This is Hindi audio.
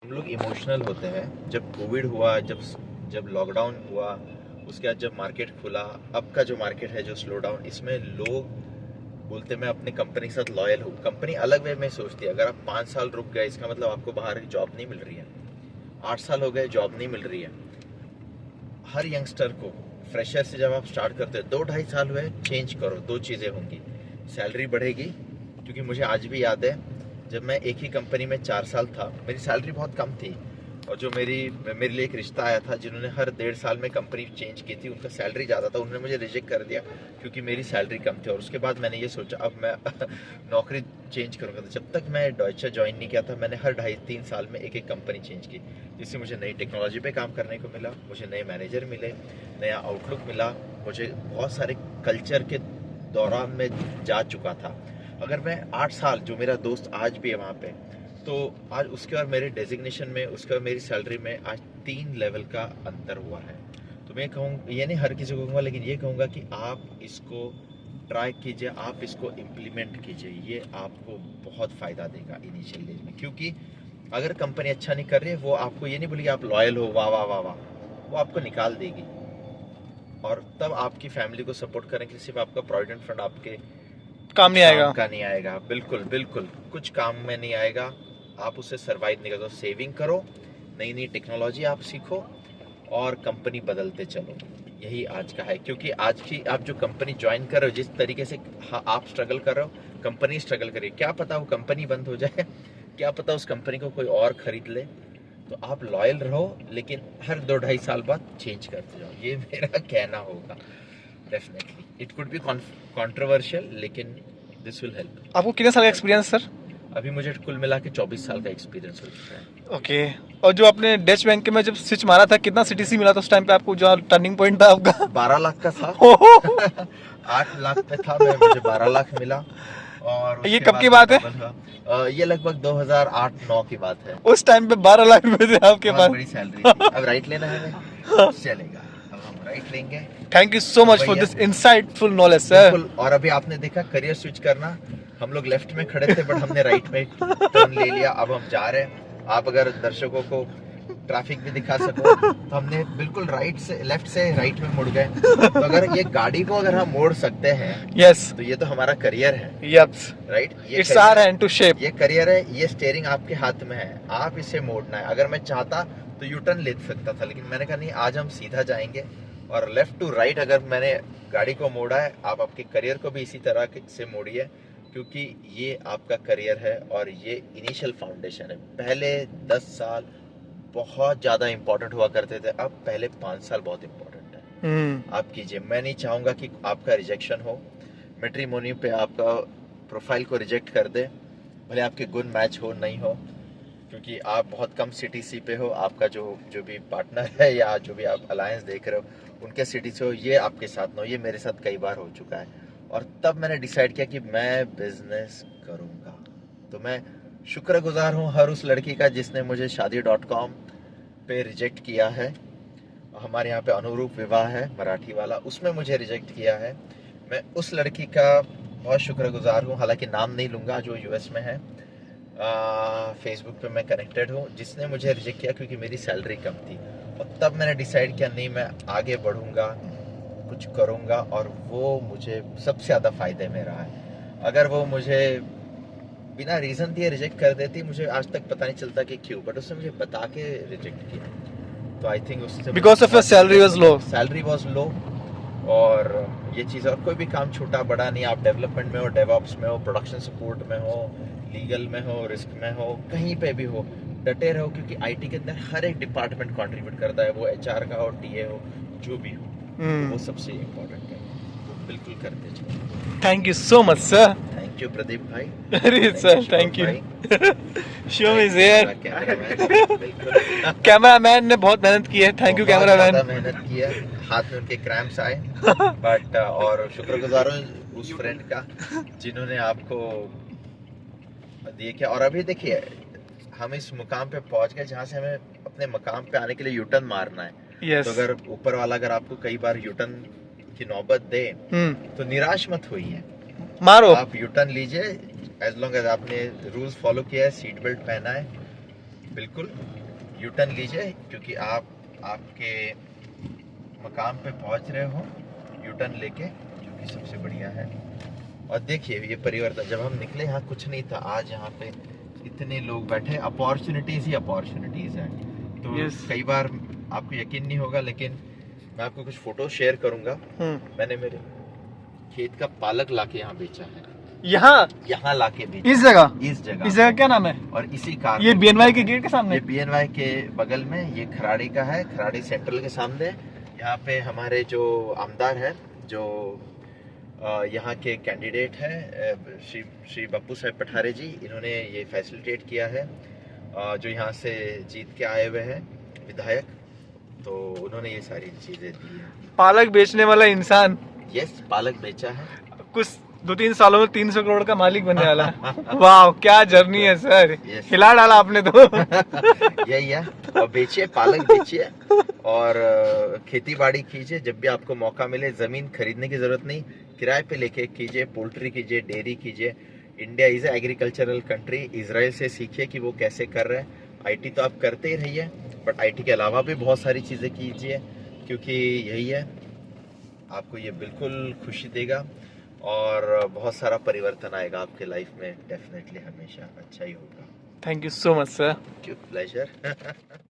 हम लोग इमोशनल होते हैं। जब कोविड हुआ, जब जब लॉकडाउन हुआ, उसके बाद जब मार्केट खुला, अब का जो मार्केट है जो स्लो डाउन, इसमें लोग बोलते मैं अपनी कंपनी के साथ लॉयल हूँ। कंपनी अलग वे में सोचती है। अगर आप 5 साल रुक गए, इसका मतलब आपको बाहर जॉब नहीं मिल रही है। 8 साल हो गए, जॉब नहीं मिल रही है। हर यंगस्टर को, फ्रेशर से जब आप स्टार्ट करते हो, 2-2.5 साल हुए, चेंज करो। दो चीज़ें होंगी, सैलरी बढ़ेगी। क्योंकि मुझे आज भी याद है, जब मैं एक ही कंपनी में 4 साल था, मेरी सैलरी बहुत कम थी। और जो मेरे लिए एक रिश्ता आया था, जिन्होंने हर 1.5 साल में कंपनी चेंज की थी, उनका सैलरी ज़्यादा था, उन्होंने मुझे रिजेक्ट कर दिया क्योंकि मेरी सैलरी कम थी। और उसके बाद मैंने ये सोचा अब मैं नौकरी चेंज करूँगा। तो जब तक मैं डॉयचे ज्वाइन नहीं किया था, मैंने हर 2.5-3 साल में एक एक कंपनी चेंज की, जिससे मुझे नई टेक्नोलॉजी पे काम करने को मिला, मुझे नए मैनेजर मिले, नया आउटलुक मिला, मुझे बहुत सारे कल्चर के दौरान में जा चुका था। अगर मैं 8 साल, जो मेरा दोस्त आज भी है वहाँ पे, तो आज उसके और मेरे डेजिग्नेशन में, उसके और मेरी सैलरी में आज 3 लेवल का अंतर हुआ है। तो मैं कहूँ, ये नहीं हर किसी को कहूँगा, लेकिन ये कहूँगा कि आप इसको ट्राई कीजिए, आप इसको इम्प्लीमेंट कीजिए। ये आपको बहुत फ़ायदा देगा इनिशियल डेज में। क्योंकि अगर कंपनी अच्छा नहीं कर रही है, वो आपको ये नहीं बोलेगी आप लॉयल हो, वाह वाह वाह वाह, वो आपको निकाल देगी। और तब आपकी फैमिली को सपोर्ट करने के लिए सिर्फ आपका प्रोविडेंट फंड आपके काम नहीं आएगा। का नहीं आएगा। बिल्कुल बिल्कुल, कुछ काम में नहीं आएगा। आप उससे सरवाइव नहीं कर सकते। सेविंग करो, नई नई टेक्नोलॉजी आप सीखो, और कंपनी बदलते चलो। यही आज का है। क्योंकि आज की आप जो कंपनी ज्वाइन कर रहे हो, जिस तरीके से आप स्ट्रगल कर रहे हो, कंपनी स्ट्रगल कर रही है। क्या पता वो कंपनी बंद हो जाए, क्या पता उस कंपनी को कोई और खरीद ले। तो आप लॉयल रहो, लेकिन हर 2-2.5 साल बाद चेंज करते जाओ। ये मेरा कहना होगा। Definitely it could be controversial, लेकिन दिस विल हेल्प। आपको कितने साल का एक्सपीरियंस सर? अभी मुझे कुल मिला के 24 साल का एक्सपीरियंस हो चुका है। ओके। और जो आपने डच बैंक में जब स्विच मारा था, कितना सीटीसी मिला था उस टाइम पे आपको, जो टर्निंग पॉइंट था आपका? 12 लाख का था। हो 8 लाख पे था मैं, मुझे 12 लाख मिला। और ये उसके कब की बाद बात है? डबल हुआ। ये लगभग 2008-9 की बात है। उस टाइम पे 12 लाख रुपए थे आपके बहुत पास? बड़ी सैलरी थी। अब राइट लेना है हमें, चलेगा, अब हम राइट लेंगे। थैंक यू सो तो मच फॉर भैया, दिस इनसाइटफुल नॉलेज सर। बिल्कुल। और अभी आपने देखा करियर स्विच करना, हम लोग लेफ्ट में खड़े थे बट हमने राइट में टर्न ले लिया। अब हम जा रहे हैं। आप अगर दर्शकों को ट्रैफिक भी दिखा सको, तो हमने बिल्कुल राइट से, लेफ्ट से राइट में मुड़ गए। तो अगर ये गाड़ी को अगर हम मोड़ सकते हैं, यस, तो ये तो हमारा करियर है। यस, राइट, ये it's our hand to shape. ये करियर है। ये स्टीयरिंग आपके हाथ में है, आप इसे मोड़ना है। अगर मैं चाहता तो यू टर्न ले सकता था, लेकिन मैंने कहा नहीं, आज हम सीधा जाएंगे। और लेफ्ट टू राइट अगर मैंने गाड़ी को मोड़ा है, आप आपके करियर को भी इसी तरह से मोड़िए। क्योंकि ये आपका करियर है और ये इनिशियल फाउंडेशन है। पहले 10 साल बहुत ज़्यादा इंपॉर्टेंट हुआ करते थे, अब पहले 5 साल बहुत इंपॉर्टेंट है। आप कीजिए। मैं नहीं चाहूँगा कि आपका रिजेक्शन हो, मैट्रिमोनी पे आपका प्रोफाइल को रिजेक्ट कर दे, भले आपके गुण मैच हो नहीं हो। क्योंकि आप बहुत कम सीटीसी पे हो, आपका जो जो भी पार्टनर है या जो भी आप अलायंस देख रहे हो, उनके सिटी से हो, ये आपके साथ ना हो। ये मेरे साथ कई बार हो चुका है। और तब मैंने डिसाइड किया कि मैं बिजनेस करूँगा। तो मैं शुक्रगुजार हूँ हर उस लड़की का जिसने मुझे शादी.com पे रिजेक्ट किया है। हमारे यहाँ पे अनुरूप विवाह है मराठी वाला, उसमें मुझे रिजेक्ट किया है। मैं उस लड़की का बहुत शुक्रगुजार हूँ, हालांकि नाम नहीं लूँगा, जो यूएस में है। फेसबुक पे मैं कनेक्टेड हूँ, जिसने मुझे रिजेक्ट किया क्योंकि मेरी सैलरी कम थी। और तब मैंने डिसाइड किया नहीं, मैं आगे बढ़ूँगा, कुछ करूँगा। और वो मुझे सबसे ज़्यादा फ़ायदे में रहा है। अगर वो मुझे बिना रीज़न दिए रिजेक्ट कर देती, मुझे आज तक पता नहीं चलता कि क्यों, बट उसने मुझे बता के रिजेक्ट किया। तो आई थिंक उससे because of your salary was low. Salary was low. और ये चीज़, और कोई भी काम छोटा बड़ा नहीं, आप डेवलपमेंट में हो, डेवऑप्स में हो, प्रोडक्शन सपोर्ट में हो, लीगल में हो, रिस्क में हो, कहीं पे भी हो, डटे रहो। क्योंकि आईटी के अंदर हर एक डिपार्टमेंट कंट्रीब्यूट करता है, वो एचआर का हो, टीए हो, जो भी हो। तो वो सबसे इम्पोर्टेंट है, तो बिल्कुल करते चलो। Thank you so much sir. Thank you Pradeep भाई। अरे sir, thank you. Shivam is here. Cameraman ने बहुत मेहनत की है। Thank you cameraman. मेहनत की है, हाथ में उनके क्रैम्प्स आए, बट और शुक्रगुजार हूँ उस फ्रेंड का जिन्होंने आपको दिए क्या। और अभी देखिए, हम इस मुकाम पे पहुंच गए जहाँ से हमें अपने मकाम पे आने के लिए यूटर्न मारना है। यस। तो अगर ऊपर वाला अगर आपको कई बार यूटर्न की नौबत दे, तो निराश मत होइए, मारो। आप यूटर्न लीजिए। एज लॉन्ग एज आपने रूल्स फॉलो किया है, सीट बेल्ट पहना है, बिल्कुल यू टर्न लीजिए, क्योंकि आप आपके मकाम पे पहुंच रहे हो यू टर्न लेके, जो कि सबसे बढ़िया है। और देखिए ये परिवर्तन, जब हम निकले यहाँ कुछ नहीं था, आज यहाँ पे इतने लोग बैठे, अपॉर्चुनिटीज ही अपॉर्चुनिटीज हैं। तो Yes. कई बार आपको यकीन नहीं होगा, लेकिन मैं आपको कुछ फोटो शेयर करूंगा। मैंने मेरे खेत का पालक लाके यहाँ बेचा है, यहाँ लाके बेचा, इस जगह इस जगह क्या नाम है? और इसी कार ये में। बीएनवाई के गेट के सामने। ये बीएनवाई के बगल में, ये खराड़ी का है, खराड़ी सेंट्रल के सामने। यहाँ पे हमारे जो आमदार है, जो यहाँ के कैंडिडेट है, श्री बप्पू साहब पठारे जी, इन्होंने ये फैसिलिटेट किया है। जो यहाँ से जीत के आए हुए हैं विधायक, तो उन्होंने ये सारी चीजें दी है। पालक बेचने वाला इंसान यस, पालक बेचा है। कुछ 2-3 सालों में 300 करोड़ का मालिक बनने वाला है। वाह, क्या जर्नी है सर। Yes. हिला डाला आपने तो। यही है। और बेचिए, पालक बेचिए और खेती बाड़ी कीजिए। जब भी आपको मौका मिले, जमीन खरीदने की जरूरत नहीं, किराए पे लेके कीजिए, पोल्ट्री कीजिए, डेयरी कीजिए। India is agricultural country. Israel से सीखिए कि वो कैसे कर रहे हैं। आईटी तो आप करते ही रहिए, बट आईटी के अलावा भी बहुत सारी चीजें कीजिए, क्योंकि यही है, आपको ये बिल्कुल खुशी देगा और बहुत सारा परिवर्तन आएगा आपके लाइफ में। डेफिनेटली हमेशा अच्छा ही होगा। Thank you so much sir. Pleasure.